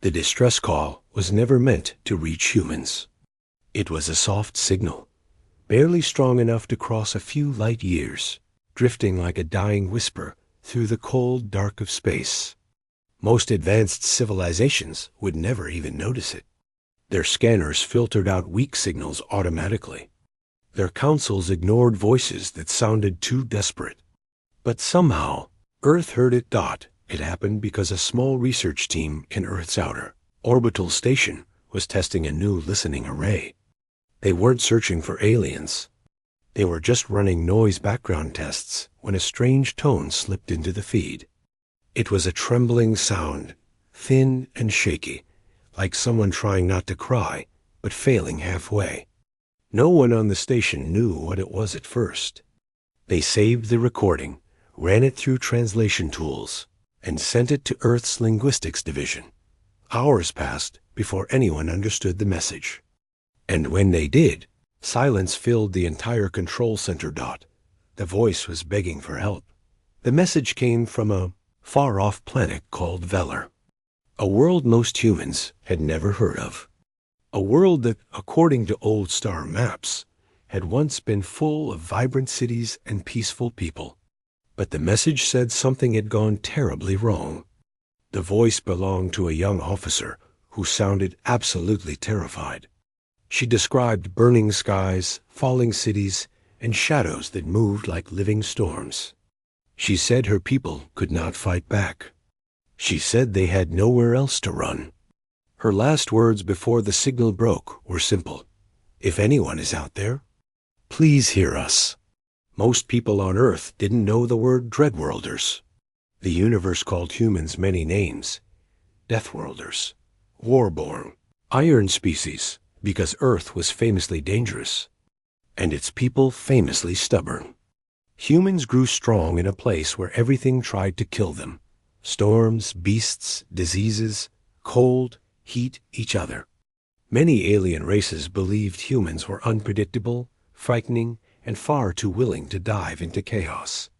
The distress call was never meant to reach humans. It was a soft signal, barely strong enough to cross a few light years, drifting like a dying whisper through the cold dark of space. Most advanced civilizations would never even notice it. Their scanners filtered out weak signals automatically. Their councils ignored voices that sounded too desperate. But somehow, Earth heard it. It happened because a small research team in Earth's outer orbital station was testing a new listening array. They weren't searching for aliens. They were just running noise background tests when a strange tone slipped into the feed. It was a trembling sound, thin and shaky, like someone trying not to cry, but failing halfway. No one on the station knew what it was at first. They saved the recording, ran it through translation tools, and sent it to Earth's linguistics division. Hours passed before anyone understood the message. And when they did, silence filled the entire control center. The voice was begging for help. The message came from a far-off planet called Velar, a world most humans had never heard of. A world that, according to old star maps, had once been full of vibrant cities and peaceful people. But the message said something had gone terribly wrong. The voice belonged to a young officer who sounded absolutely terrified. She described burning skies, falling cities, and shadows that moved like living storms. She said her people could not fight back. She said they had nowhere else to run. Her last words before the signal broke were simple. If anyone is out there, please hear us. Most people on Earth didn't know the word Dreadworlders. The universe called humans many names. Deathworlders, Warborn, Iron Species, because Earth was famously dangerous, and its people famously stubborn. Humans grew strong in a place where everything tried to kill them. Storms, beasts, diseases, cold, heat, each other. Many alien races believed humans were unpredictable, frightening, and far too willing to dive into chaos.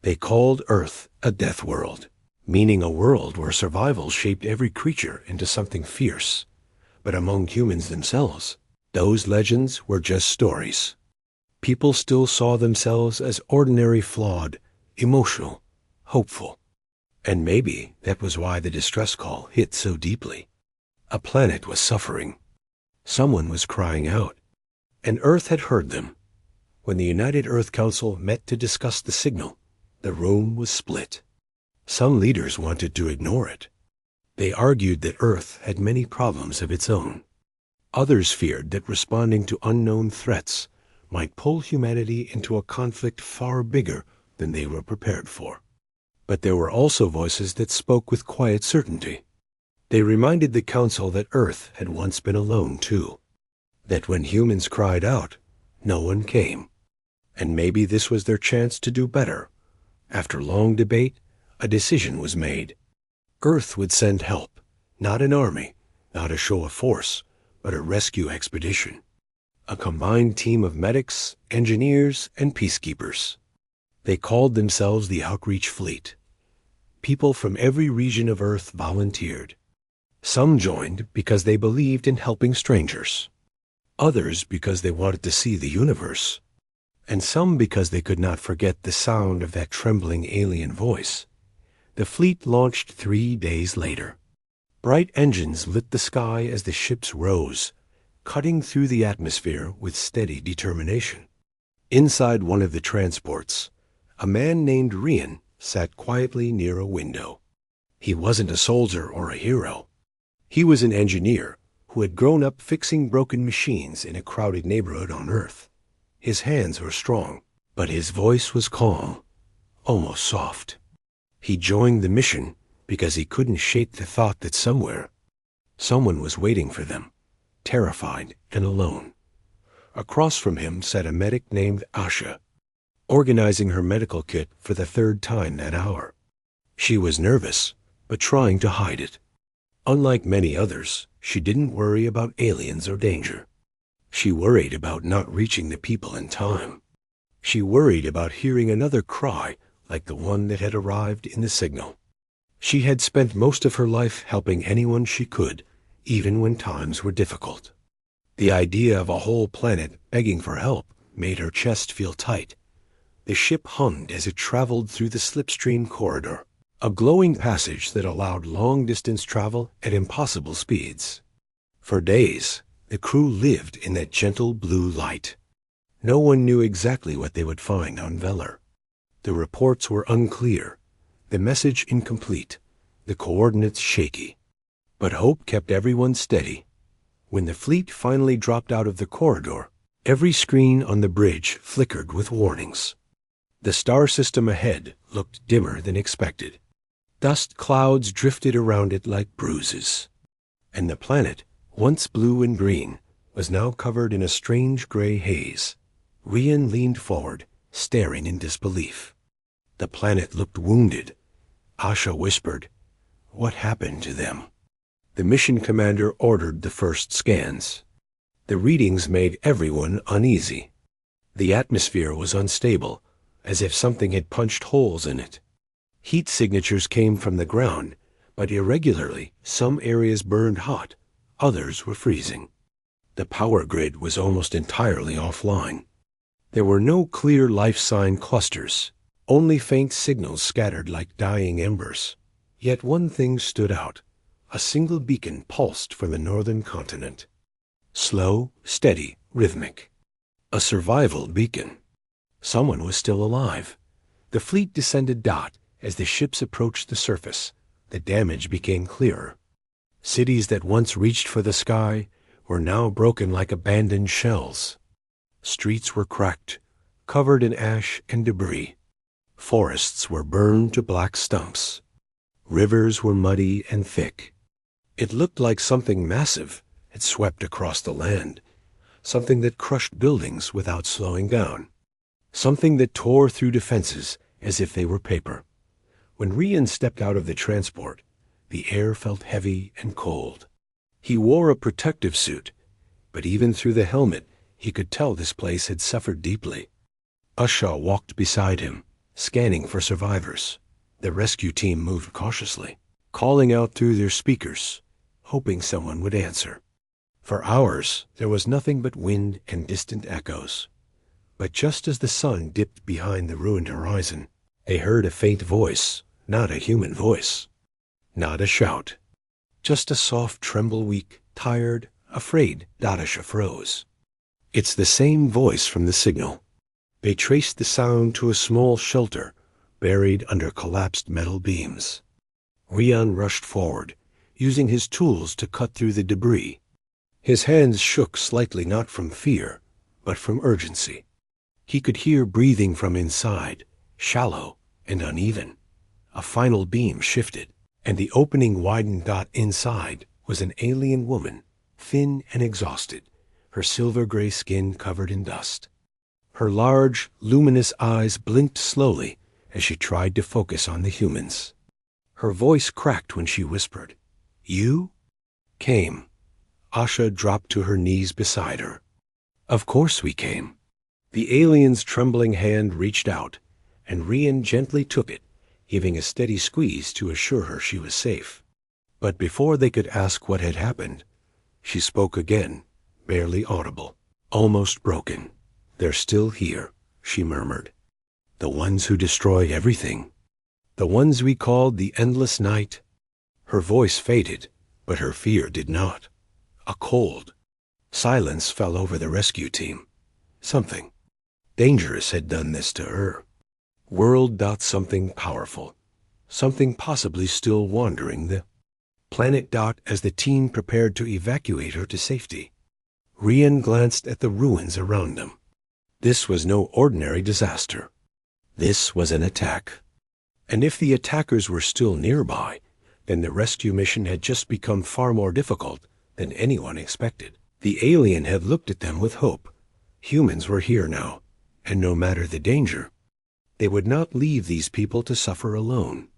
They called Earth a death world, meaning a world where survival shaped every creature into something fierce. But among humans themselves, those legends were just stories. People still saw themselves as ordinary, flawed, emotional, hopeful. And maybe that was why the distress call hit so deeply. A planet was suffering. Someone was crying out. And Earth had heard them. When the United Earth Council met to discuss the signal, the room was split. Some leaders wanted to ignore it. They argued that Earth had many problems of its own. Others feared that responding to unknown threats might pull humanity into a conflict far bigger than they were prepared for. But there were also voices that spoke with quiet certainty. They reminded the Council that Earth had once been alone too. That when humans cried out, no one came. And maybe this was their chance to do better. After long debate, a decision was made. Earth would send help, not an army, not a show of force, but a rescue expedition. A combined team of medics, engineers, and peacekeepers. They called themselves the Outreach Fleet. People from every region of Earth volunteered. Some joined because they believed in helping strangers. Others because they wanted to see the universe. And some because they could not forget the sound of that trembling alien voice. The fleet launched 3 days later. Bright engines lit the sky as the ships rose, cutting through the atmosphere with steady determination. Inside one of the transports, a man named Rian sat quietly near a window. He wasn't a soldier or a hero. He was an engineer who had grown up fixing broken machines in a crowded neighborhood on Earth. His hands were strong, but his voice was calm, almost soft. He joined the mission because he couldn't shake the thought that somewhere, someone was waiting for them, terrified and alone. Across from him sat a medic named Asha, organizing her medical kit for the 3rd time that hour. She was nervous, but trying to hide it. Unlike many others, she didn't worry about aliens or danger. She worried about not reaching the people in time. She worried about hearing another cry like the one that had arrived in the signal. She had spent most of her life helping anyone she could, even when times were difficult. The idea of a whole planet begging for help made her chest feel tight. The ship hummed as it traveled through the slipstream corridor, a glowing passage that allowed long-distance travel at impossible speeds. For days, the crew lived in that gentle blue light. No one knew exactly what they would find on Velar. The reports were unclear, the message incomplete, the coordinates shaky. But hope kept everyone steady. When the fleet finally dropped out of the corridor, every screen on the bridge flickered with warnings. The star system ahead looked dimmer than expected. Dust clouds drifted around it like bruises. And the planet, once blue and green, was now covered in a strange gray haze. Rian leaned forward, staring in disbelief. The planet looked wounded. Asha whispered, "What happened to them?" The mission commander ordered the first scans. The readings made everyone uneasy. The atmosphere was unstable, as if something had punched holes in it. Heat signatures came from the ground, but irregularly. Some areas burned hot, others were freezing. The power grid was almost entirely offline. There were no clear life sign clusters, only faint signals scattered like dying embers. Yet one thing stood out. A single beacon pulsed from the northern continent. Slow, steady, rhythmic. A survival beacon. Someone was still alive. The fleet descended dot as the ships approached the surface. The damage became clearer. Cities that once reached for the sky were now broken like abandoned shells. Streets were cracked, covered in ash and debris. Forests were burned to black stumps. Rivers were muddy and thick. It looked like something massive had swept across the land, something that crushed buildings without slowing down, something that tore through defenses as if they were paper. When Rian stepped out of the transport, the air felt heavy and cold. He wore a protective suit, but even through the helmet, he could tell this place had suffered deeply. Asha walked beside him, scanning for survivors. The rescue team moved cautiously, calling out through their speakers, hoping someone would answer. For hours, there was nothing but wind and distant echoes. But just as the sun dipped behind the ruined horizon, they heard a faint voice, not a human voice. Not a shout. Just a soft tremble, weak, tired, afraid. Dadasha froze. It's the same voice from the signal. They traced the sound to a small shelter, buried under collapsed metal beams. Rian rushed forward, using his tools to cut through the debris. His hands shook slightly, not from fear, but from urgency. He could hear breathing from inside, shallow and uneven. A final beam shifted, and the opening widened. Inside was an alien woman, thin and exhausted, her silver-gray skin covered in dust. Her large, luminous eyes blinked slowly as she tried to focus on the humans. Her voice cracked when she whispered, "You came." Asha dropped to her knees beside her. "Of course we came." The alien's trembling hand reached out, and Rian gently took it, giving a steady squeeze to assure her she was safe. But before they could ask what had happened, she spoke again, barely audible, almost broken. "They're still here," she murmured. "The ones who destroy everything. The ones we called the Endless Night." Her voice faded, but her fear did not. A cold silence fell over the rescue team. Something dangerous had done this to her. Something powerful. Something possibly still wandering the planet. As the team prepared to evacuate her to safety, Rian glanced at the ruins around them. This was no ordinary disaster. This was an attack. And if the attackers were still nearby, then the rescue mission had just become far more difficult than anyone expected. The alien had looked at them with hope. Humans were here now, and no matter the danger, they would not leave these people to suffer alone.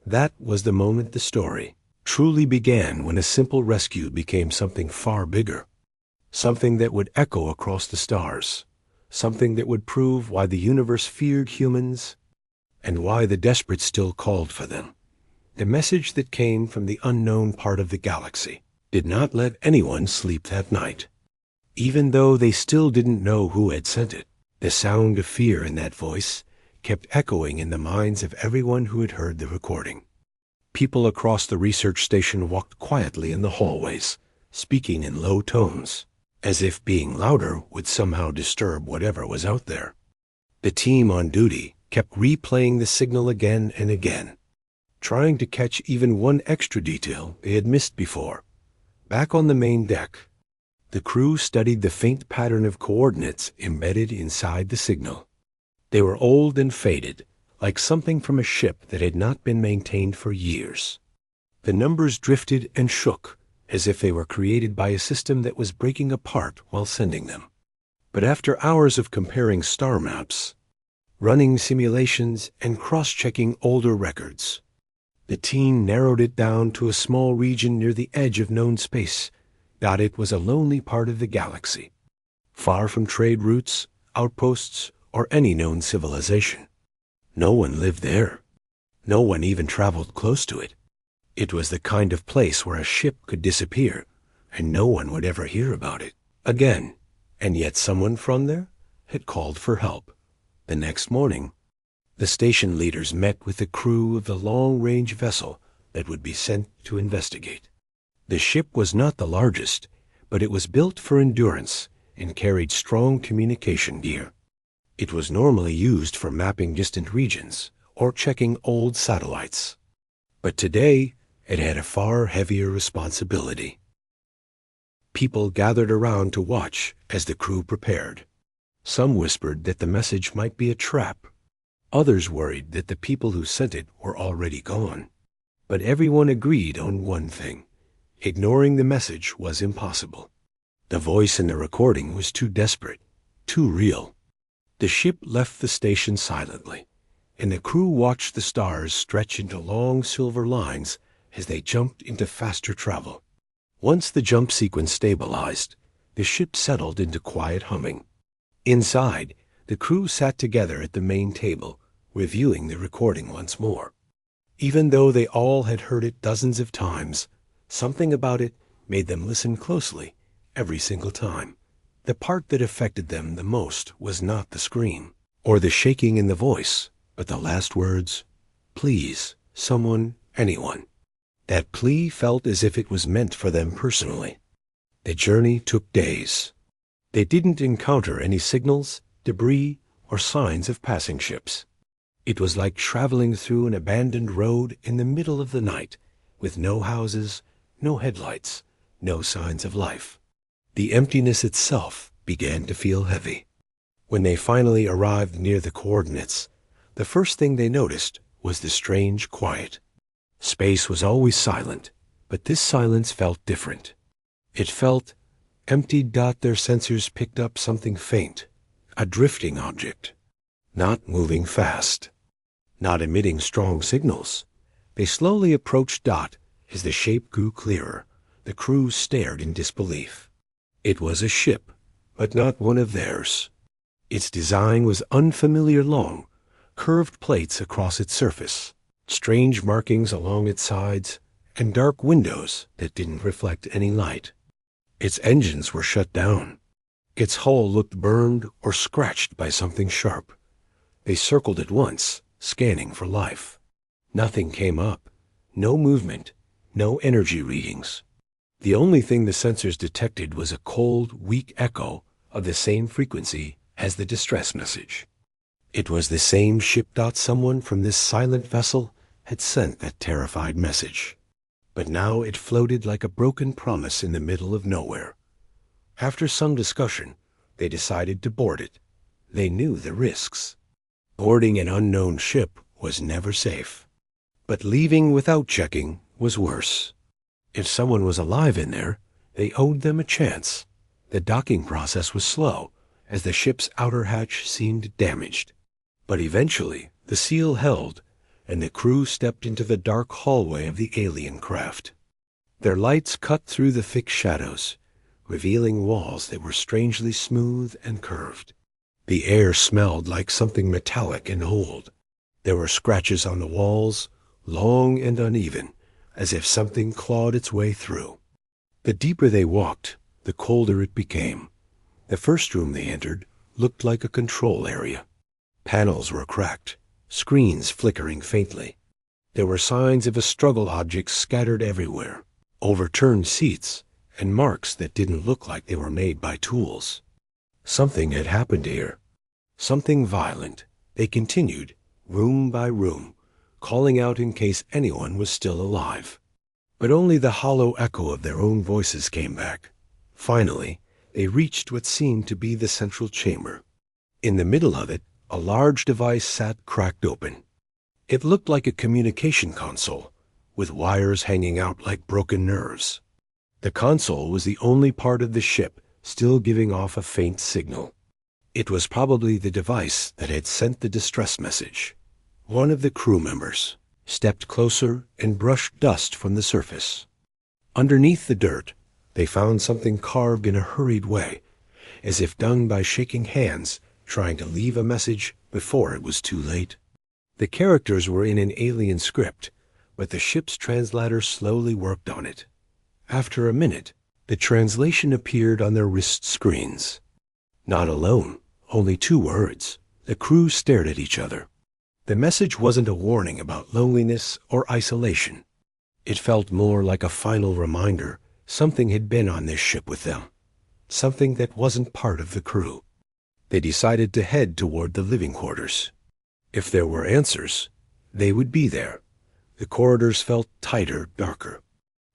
That was the moment the story truly began, when a simple rescue became something far bigger. Something that would echo across the stars. Something that would prove why the universe feared humans and why the desperate still called for them. The message that came from the unknown part of the galaxy did not let anyone sleep that night. Even though they still didn't know who had sent it, the sound of fear in that voice kept echoing in the minds of everyone who had heard the recording. People across the research station walked quietly in the hallways, speaking in low tones, as if being louder would somehow disturb whatever was out there. The team on duty kept replaying the signal again and again, trying to catch even one extra detail they had missed before. Back on the main deck, the crew studied the faint pattern of coordinates embedded inside the signal. They were old and faded, like something from a ship that had not been maintained for years. The numbers drifted and shook, as if they were created by a system that was breaking apart while sending them. But after hours of comparing star maps, running simulations, and cross-checking older records, the team narrowed it down to a small region near the edge of known space. It was a lonely part of the galaxy, far from trade routes, outposts, or any known civilization. No one lived there. No one even traveled close to it. It was the kind of place where a ship could disappear, and no one would ever hear about it again. And yet someone from there had called for help. The next morning, the station leaders met with the crew of the long-range vessel that would be sent to investigate. The ship was not the largest, but it was built for endurance and carried strong communication gear. It was normally used for mapping distant regions or checking old satellites. But today, it had a far heavier responsibility. People gathered around to watch as the crew prepared. Some whispered that the message might be a trap. Others worried that the people who sent it were already gone. But everyone agreed on one thing. Ignoring the message was impossible. The voice in the recording was too desperate, too real. The ship left the station silently, and the crew watched the stars stretch into long silver lines as they jumped into faster travel. Once the jump sequence stabilized, the ship settled into quiet humming. Inside, the crew sat together at the main table, reviewing the recording once more. Even though they all had heard it dozens of times, something about it made them listen closely every single time. The part that affected them the most was not the scream or the shaking in the voice, but the last words, "Please, someone, anyone." That plea felt as if it was meant for them personally. The journey took days. They didn't encounter any signals, debris, or signs of passing ships. It was like traveling through an abandoned road in the middle of the night, with no houses, no headlights, no signs of life. The emptiness itself began to feel heavy. When they finally arrived near the coordinates, the first thing they noticed was the strange quiet. Space was always silent, but this silence felt different. It felt empty. Their sensors picked up something faint, a drifting object, not moving fast, not emitting strong signals. They slowly approached Dot. As the shape grew clearer, the crew stared in disbelief. It was a ship, but not one of theirs. Its design was unfamiliar: long, curved plates across its surface, strange markings along its sides, and dark windows that didn't reflect any light. Its engines were shut down. Its hull looked burned or scratched by something sharp. They circled it once, scanning for life. Nothing came up. No movement. No energy readings. The only thing the sensors detected was a cold, weak echo of the same frequency as the distress message. It was the same ship. Someone from this silent vessel had sent that terrified message. But now it floated like a broken promise in the middle of nowhere. After some discussion, they decided to board it. They knew the risks. Boarding an unknown ship was never safe. But leaving without checking was worse. If someone was alive in there, they owed them a chance. The docking process was slow, as the ship's outer hatch seemed damaged. But eventually, the seal held, and the crew stepped into the dark hallway of the alien craft. Their lights cut through the thick shadows, revealing walls that were strangely smooth and curved. The air smelled like something metallic and old. There were scratches on the walls, long and uneven, as if something clawed its way through. The deeper they walked, the colder it became. The first room they entered looked like a control area. Panels were cracked, screens flickering faintly. There were signs of a struggle object scattered everywhere, overturned seats, and marks that didn't look like they were made by tools. Something had happened here. Something violent. They continued, room by room, calling out in case anyone was still alive. But only the hollow echo of their own voices came back. Finally, they reached what seemed to be the central chamber. In the middle of it, a large device sat cracked open. It looked like a communication console, with wires hanging out like broken nerves. The console was the only part of the ship still giving off a faint signal. It was probably the device that had sent the distress message. One of the crew members stepped closer and brushed dust from the surface. Underneath the dirt, they found something carved in a hurried way, as if done by shaking hands, trying to leave a message before it was too late. The characters were in an alien script, but the ship's translator slowly worked on it. After a minute, the translation appeared on their wrist screens. Not alone, only 2 words. The crew stared at each other. The message wasn't a warning about loneliness or isolation. It felt more like a final reminder something had been on this ship with them, something that wasn't part of the crew. They decided to head toward the living quarters. If there were answers, they would be there. The corridors felt tighter, darker.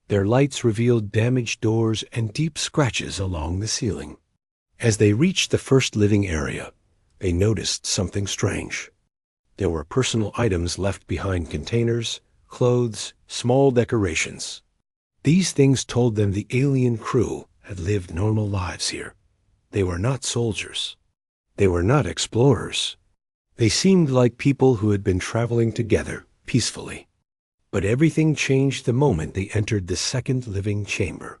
Their lights revealed damaged doors and deep scratches along the ceiling. As they reached the first living area, they noticed something strange. There were personal items left behind: containers, clothes, small decorations. These things told them the alien crew had lived normal lives here. They were not soldiers. They were not explorers. They seemed like people who had been traveling together peacefully. But everything changed the moment they entered the second living chamber.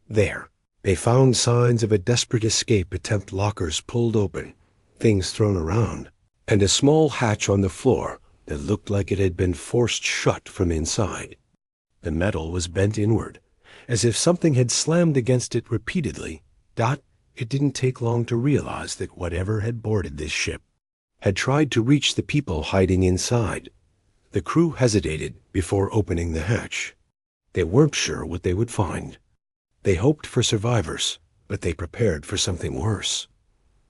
There, they found signs of a desperate escape attempt: lockers pulled open, things thrown around, and a small hatch on the floor that looked like it had been forced shut from inside. The metal was bent inward, as if something had slammed against it repeatedly. It didn't take long to realize that whatever had boarded this ship had tried to reach the people hiding inside. The crew hesitated before opening the hatch. They weren't sure what they would find. They hoped for survivors, but they prepared for something worse.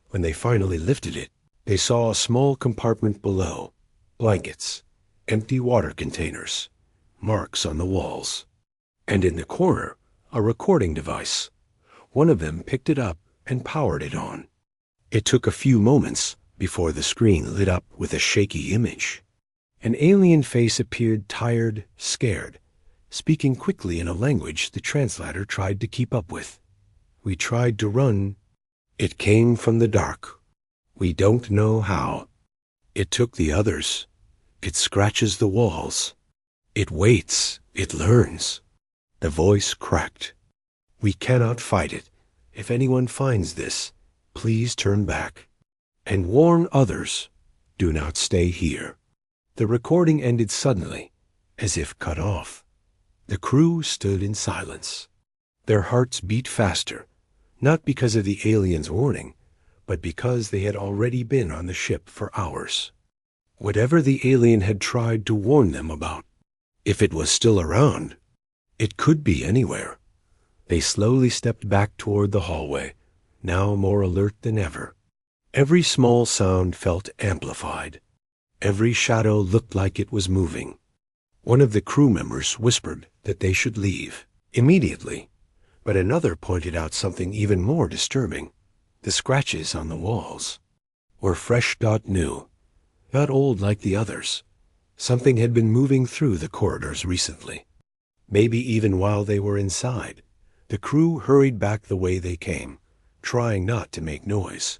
When they finally lifted it, they saw a small compartment below: blankets, empty water containers, marks on the walls, and in the corner, a recording device. One of them picked it up and powered it on. It took a few moments before the screen lit up with a shaky image. An alien face appeared, tired, scared, speaking quickly in a language the translator tried to keep up with. "We tried to run. It came from the dark. We don't know how. It took the others. It scratches the walls. It waits. It learns." The voice cracked. "We cannot fight it. If anyone finds this, please turn back. And warn others. Do not stay here." The recording ended suddenly, as if cut off. The crew stood in silence. Their hearts beat faster, not because of the alien's warning, but because they had already been on the ship for hours. Whatever the alien had tried to warn them about, if it was still around, it could be anywhere. They slowly stepped back toward the hallway, now more alert than ever. Every small sound felt amplified. Every shadow looked like it was moving. One of the crew members whispered that they should leave immediately, but another pointed out something even more disturbing. The scratches on the walls were fresh, new, not old like the others. Something had been moving through the corridors recently. Maybe even while they were inside. The crew hurried back the way they came, trying not to make noise.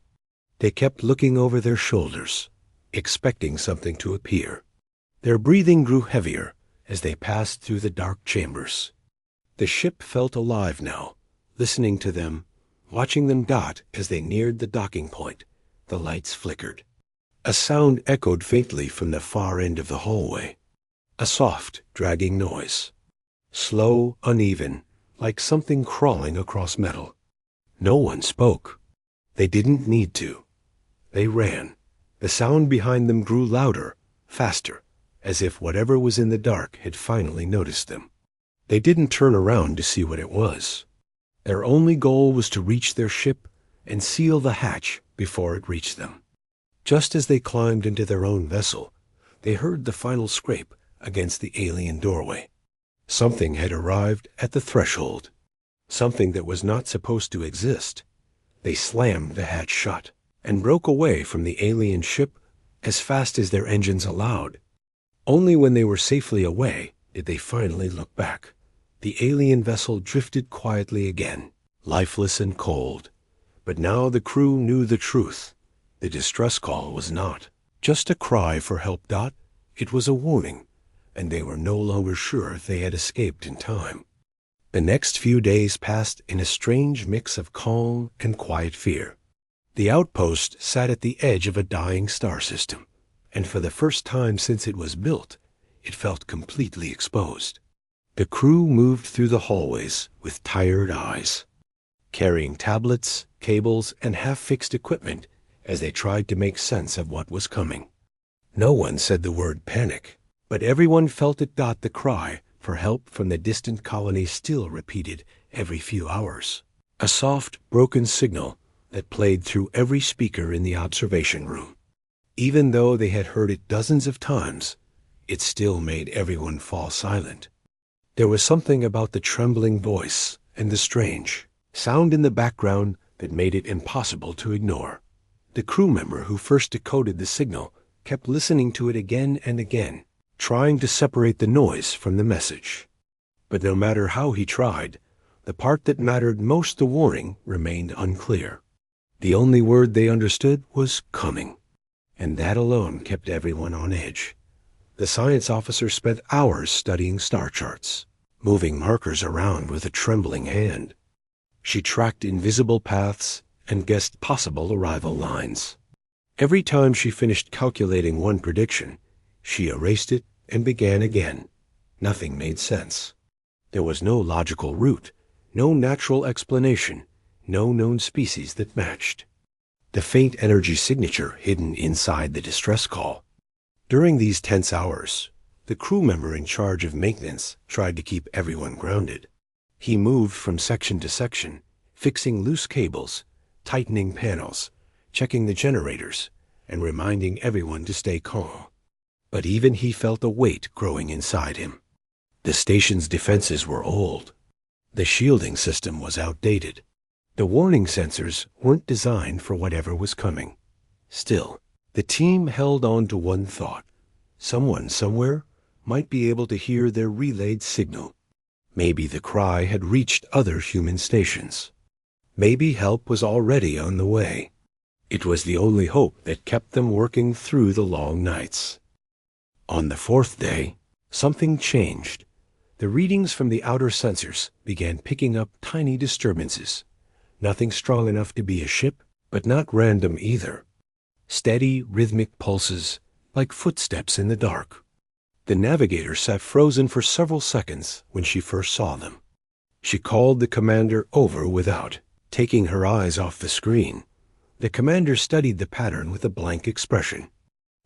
They kept looking over their shoulders, expecting something to appear. Their breathing grew heavier as they passed through the dark chambers. The ship felt alive now, listening to them, watching them dot as they neared the docking point. The lights flickered. A sound echoed faintly from the far end of the hallway. A soft, dragging noise. Slow, uneven, like something crawling across metal. No one spoke. They didn't need to. They ran. The sound behind them grew louder, faster, as if whatever was in the dark had finally noticed them. They didn't turn around to see what it was. Their only goal was to reach their ship and seal the hatch before it reached them. Just as they climbed into their own vessel, they heard the final scrape against the alien doorway. Something had arrived at the threshold. Something that was not supposed to exist. They slammed the hatch shut and broke away from the alien ship as fast as their engines allowed. Only when they were safely away did they finally look back. The alien vessel drifted quietly again, lifeless and cold. But now the crew knew the truth. The distress call was not just a cry for help. It was a warning, and they were no longer sure if they had escaped in time. The next few days passed in a strange mix of calm and quiet fear. The outpost sat at the edge of a dying star system, and for the first time since it was built, it felt completely exposed. The crew moved through the hallways with tired eyes, carrying tablets, cables, and half-fixed equipment as they tried to make sense of what was coming. No one said the word panic, but everyone felt it. The cry for help from the distant colony still repeated every few hours. A soft, broken signal that played through every speaker in the observation room. Even though they had heard it dozens of times, it still made everyone fall silent. There was something about the trembling voice and the strange sound in the background that made it impossible to ignore. The crew member who first decoded the signal kept listening to it again and again, trying to separate the noise from the message. But no matter how he tried, the part that mattered most, the warning, remained unclear. The only word they understood was coming, and that alone kept everyone on edge. The science officer spent hours studying star charts, moving markers around with a trembling hand. She tracked invisible paths and guessed possible arrival lines. Every time she finished calculating one prediction, she erased it and began again. Nothing made sense. There was no logical route, no natural explanation, no known species that matched. The faint energy signature hidden inside the distress call. During these tense hours, the crew member in charge of maintenance tried to keep everyone grounded. He moved from section to section, fixing loose cables, tightening panels, checking the generators, and reminding everyone to stay calm. But even he felt a weight growing inside him. The station's defenses were old. The shielding system was outdated. The warning sensors weren't designed for whatever was coming. Still, the team held on to one thought. Someone somewhere might be able to hear their relayed signal. Maybe the cry had reached other human stations. Maybe help was already on the way. It was the only hope that kept them working through the long nights. On the fourth day, something changed. The readings from the outer sensors began picking up tiny disturbances. Nothing strong enough to be a ship, but not random either. Steady, rhythmic pulses, like footsteps in the dark. The navigator sat frozen for several seconds when she first saw them. She called the commander over without taking her eyes off the screen. The commander studied the pattern with a blank expression.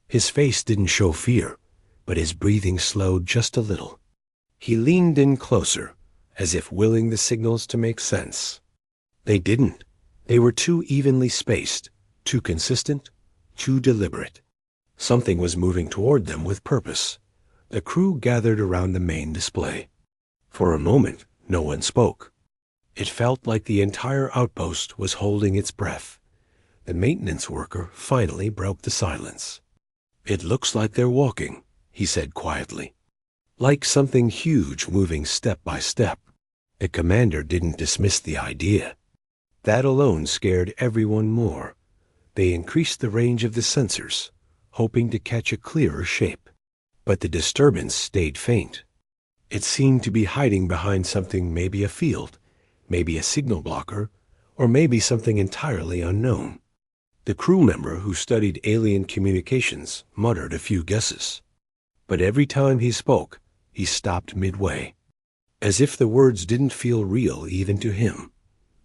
His face didn't show fear, but his breathing slowed just a little. He leaned in closer, as if willing the signals to make sense. They didn't. They were too evenly spaced, too consistent, too deliberate. Something was moving toward them with purpose. The crew gathered around the main display. For a moment, no one spoke. It felt like the entire outpost was holding its breath. The maintenance worker finally broke the silence. "It looks like they're walking," he said quietly. Like something huge moving step by step. The commander didn't dismiss the idea. That alone scared everyone more. They increased the range of the sensors, hoping to catch a clearer shape. But the disturbance stayed faint. It seemed to be hiding behind something, maybe a field, maybe a signal blocker, or maybe something entirely unknown. The crew member who studied alien communications muttered a few guesses. But every time he spoke, he stopped midway, as if the words didn't feel real even to him.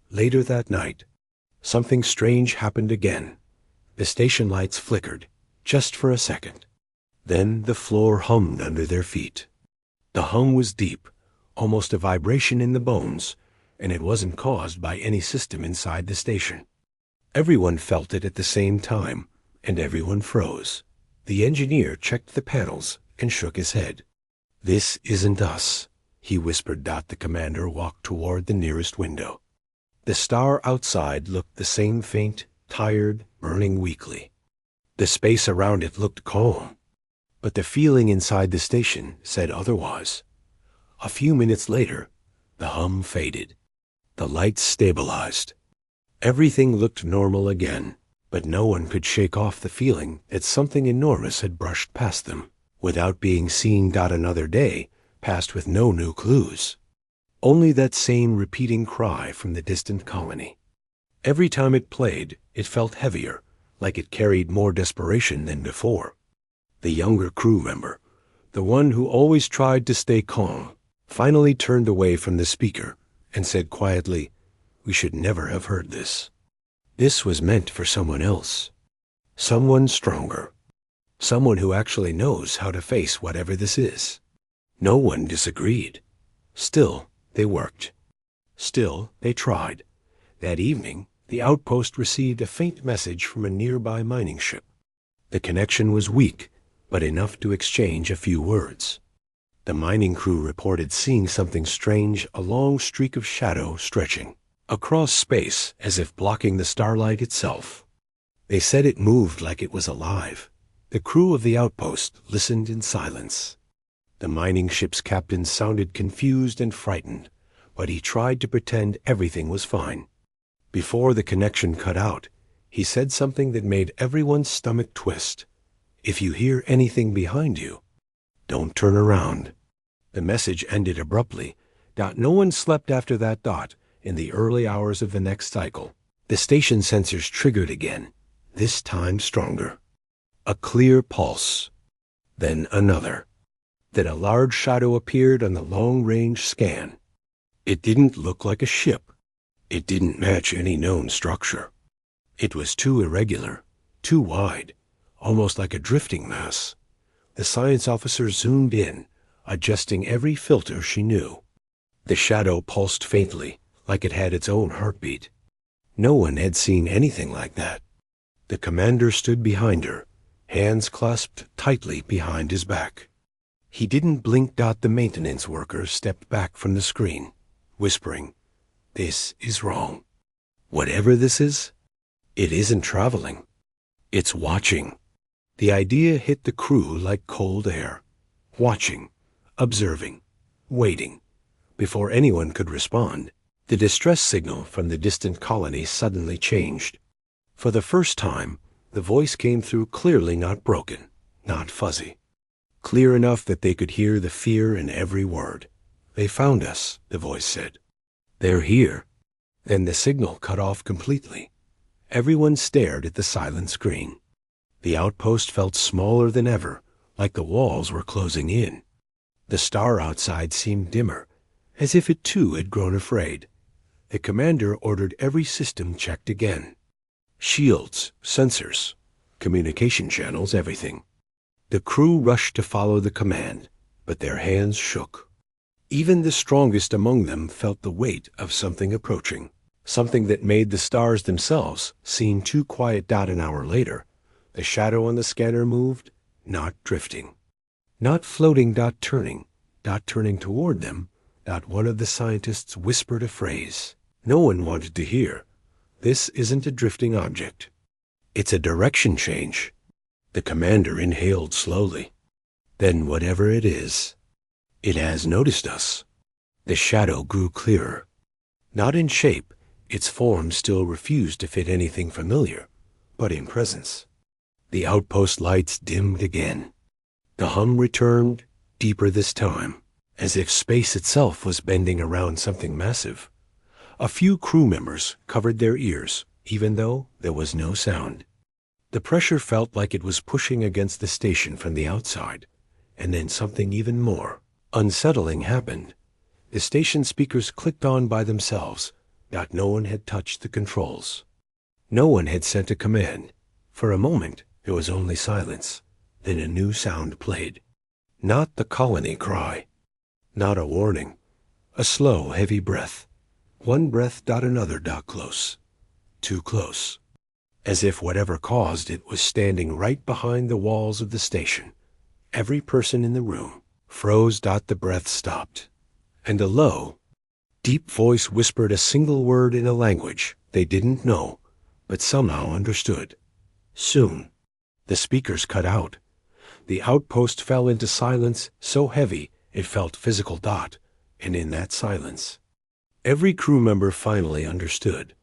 Later that night, something strange happened again. The station lights flickered, just for a second. Then the floor hummed under their feet. The hum was deep, almost a vibration in the bones, and it wasn't caused by any system inside the station. Everyone felt it at the same time, and everyone froze. The engineer checked the panels and shook his head. "This isn't us," he whispered. The commander walked toward the nearest window. The star outside looked the same, faint, tired, burning weakly. The space around it looked calm, but the feeling inside the station said otherwise. A few minutes later, the hum faded. The lights stabilized. Everything looked normal again, but no one could shake off the feeling that something enormous had brushed past them, without being seen. Another day passed with no new clues. Only that same repeating cry from the distant colony. Every time it played, it felt heavier, like it carried more desperation than before. The younger crew member, the one who always tried to stay calm, finally turned away from the speaker and said quietly, "We should never have heard this. This was meant for someone else. Someone stronger. Someone who actually knows how to face whatever this is." No one disagreed. Still, they worked. Still, they tried. That evening, the outpost received a faint message from a nearby mining ship. The connection was weak, but enough to exchange a few words. The mining crew reported seeing something strange, a long streak of shadow stretching across space as if blocking the starlight itself. They said it moved like it was alive. The crew of the outpost listened in silence. The mining ship's captain sounded confused and frightened, but he tried to pretend everything was fine. Before the connection cut out, he said something that made everyone's stomach twist. "If you hear anything behind you, don't turn around." The message ended abruptly. No one slept after that. In the early hours of the next cycle, the station sensors triggered again, this time stronger. A clear pulse, then another. Then a large shadow appeared on the long-range scan. It didn't look like a ship. It didn't match any known structure. It was too irregular, too wide, almost like a drifting mass. The science officer zoomed in, adjusting every filter she knew. The shadow pulsed faintly, like it had its own heartbeat. No one had seen anything like that. The commander stood behind her, hands clasped tightly behind his back. He didn't blink. The maintenance worker stepped back from the screen, whispering, "This is wrong. Whatever this is, it isn't traveling. It's watching." The idea hit the crew like cold air. Watching, observing, waiting. Before anyone could respond, the distress signal from the distant colony suddenly changed. For the first time, the voice came through clearly, not broken, not fuzzy. Clear enough that they could hear the fear in every word. "They found us," the voice said. "They're here." Then the signal cut off completely. Everyone stared at the silent screen. The outpost felt smaller than ever, like the walls were closing in. The star outside seemed dimmer, as if it too had grown afraid. The commander ordered every system checked again. Shields, sensors, communication channels, everything. The crew rushed to follow the command, but their hands shook. Even the strongest among them felt the weight of something approaching, something that made the stars themselves seem too quiet. An hour later, the shadow on the scanner moved, not drifting, not floating. Turning toward them. One of the scientists whispered a phrase no one wanted to hear. "This isn't a drifting object. It's a direction change." The commander inhaled slowly. "Then whatever it is, it has noticed us." The shadow grew clearer. Not in shape, its form still refused to fit anything familiar, but in presence. The outpost lights dimmed again. The hum returned, deeper this time, as if space itself was bending around something massive. A few crew members covered their ears, even though there was no sound. The pressure felt like it was pushing against the station from the outside, And then something even more unsettling happened. The station speakers clicked on by themselves, but no one had touched the controls. No one had sent a command. For a moment, there was only silence. Then a new sound played. Not the colony cry. Not a warning. A slow, heavy breath. One breath dot another dot close. Too close. As if whatever caused it was standing right behind the walls of the station. Every person in the room froze. The breath stopped. And a low, deep voice whispered a single word in a language they didn't know, but somehow understood. Soon. The speakers cut out. The outpost fell into silence so heavy it felt physical. And in that silence, every crew member finally understood.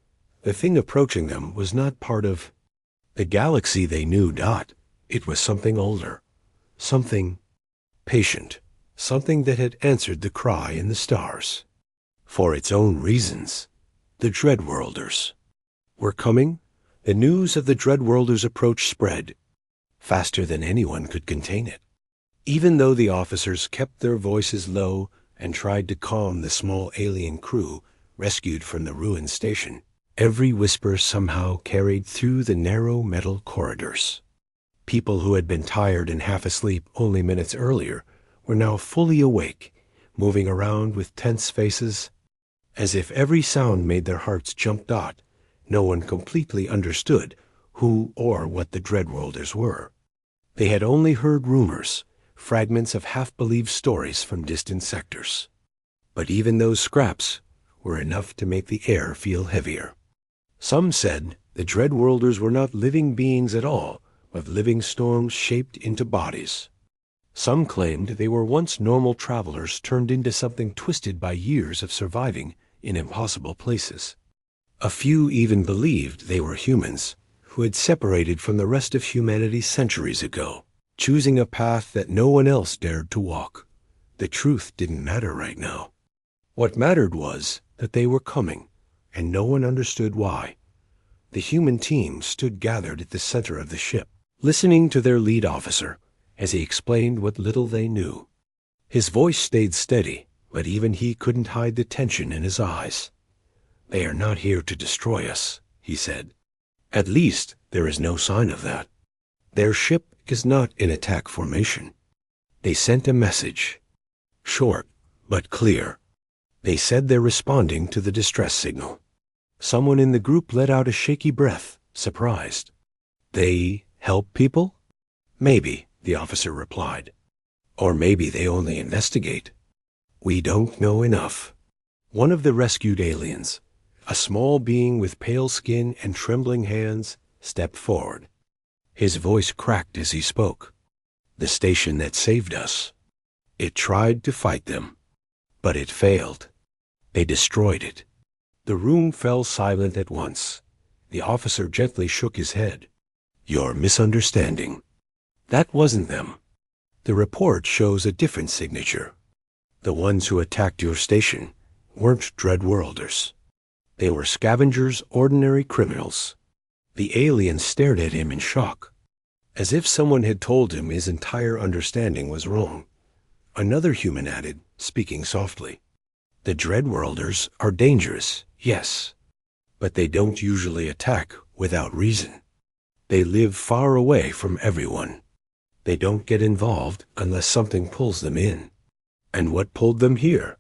The thing approaching them was not part of the galaxy they knew. It was something older. Something patient. Something that had answered the cry in the stars. For its own reasons. The Dreadworlders were coming. The news of the Dreadworlders' approach spread faster than anyone could contain it. Even though the officers kept their voices low and tried to calm the small alien crew rescued from the ruined station, every whisper somehow carried through the narrow metal corridors. People who had been tired and half asleep only minutes earlier were now fully awake, moving around with tense faces, as if every sound made their hearts jump. No one completely understood who or what the Dreadworlders were. They had only heard rumors, fragments of half-believed stories from distant sectors. But even those scraps were enough to make the air feel heavier. Some said the Dreadworlders were not living beings at all, but living storms shaped into bodies. Some claimed they were once normal travelers turned into something twisted by years of surviving in impossible places. A few even believed they were humans who had separated from the rest of humanity centuries ago, choosing a path that no one else dared to walk. The truth didn't matter right now. What mattered was that they were coming, and no one understood why. The human team stood gathered at the center of the ship, listening to their lead officer as he explained what little they knew. His voice stayed steady, but even he couldn't hide the tension in his eyes. "They are not here to destroy us," he said. "At least there is no sign of that. Their ship is not in attack formation. They sent a message. Short, but clear. They said they're responding to the distress signal." Someone in the group let out a shaky breath, surprised. "They help people?" "Maybe," the officer replied. "Or maybe they only investigate. We don't know enough." One of the rescued aliens, a small being with pale skin and trembling hands, stepped forward. His voice cracked as he spoke. "The station that saved us. It tried to fight them, but it failed. They destroyed it." The room fell silent at once. The officer gently shook his head. "You're misunderstanding. That wasn't them. The report shows a different signature. The ones who attacked your station weren't Dreadworlders. They were scavengers, ordinary criminals." The alien stared at him in shock, as if someone had told him his entire understanding was wrong. Another human added, speaking softly, "The Dreadworlders are dangerous, yes, but they don't usually attack without reason. They live far away from everyone. They don't get involved unless something pulls them in." "And what pulled them here?"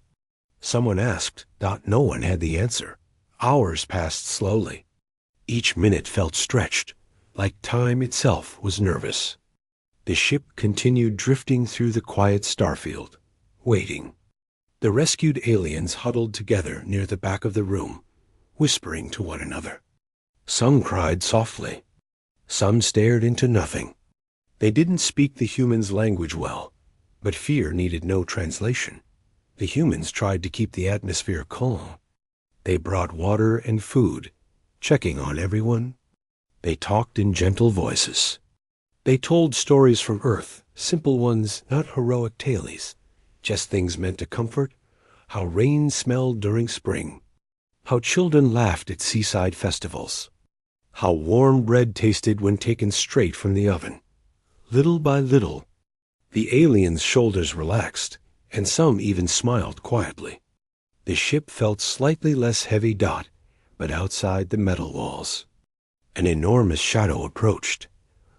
someone asked. No one had the answer. Hours passed slowly. Each minute felt stretched, like time itself was nervous. The ship continued drifting through the quiet starfield, waiting. The rescued aliens huddled together near the back of the room, whispering to one another. Some cried softly. Some stared into nothing. They didn't speak the humans' language well, but fear needed no translation. The humans tried to keep the atmosphere calm. They brought water and food, checking on everyone. They talked in gentle voices. They told stories from Earth, simple ones, not heroic tales, just things meant to comfort, how rain smelled during spring, how children laughed at seaside festivals, how warm bread tasted when taken straight from the oven. Little by little, The aliens' shoulders relaxed, and some even smiled quietly. The ship felt slightly less heavy dot, but outside the metal walls. An enormous shadow approached,